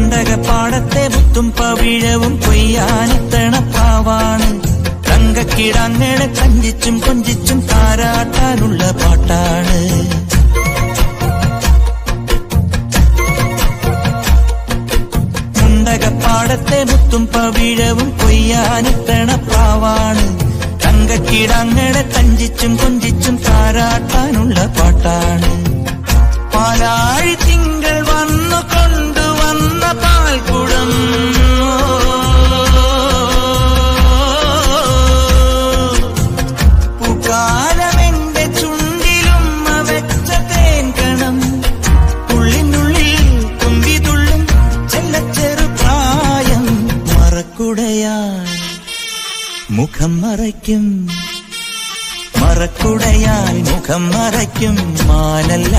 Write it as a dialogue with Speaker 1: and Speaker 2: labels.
Speaker 1: മുണ്ടകപ്പാടത്തെ മുത്തും പവിഴവും കൊയ്യാനെത്തണ പാവാണ്. തങ്കക്കിടാങ്ങളെ കഞ്ചിച്ചും കൊഞ്ചിച്ചും താരാട്ടാനുള്ള പാട്ടാണ്. മുണ്ടകപ്പാടത്തെ മുത്തും പവിഴവും കൊയ്യാനെത്തണ പാവാണ്. തങ്കക്കിടാങ്ങളെ കഞ്ചിച്ചും കൊഞ്ചിച്ചും താരാട്ടാനുള്ള പാട്ടാണ്. പാലാഴി തിങ്കൾ വന്നു കൊണ്ടുവന്ന പാൽക്കുടം പൂക്കാലമെന്റെ ചുണ്ടിലുമ്മ വെച്ച തേൻകണം. ഉള്ളിനുള്ളിൽ തുമ്പിതുള്ളും ചെല്ലച്ചെറുപ്രായം മറക്കുടയാൽ മുഖം മറയ്ക്കും. മറക്കുടയാൽ മുഖം മറയ്ക്കും മാനല്ല.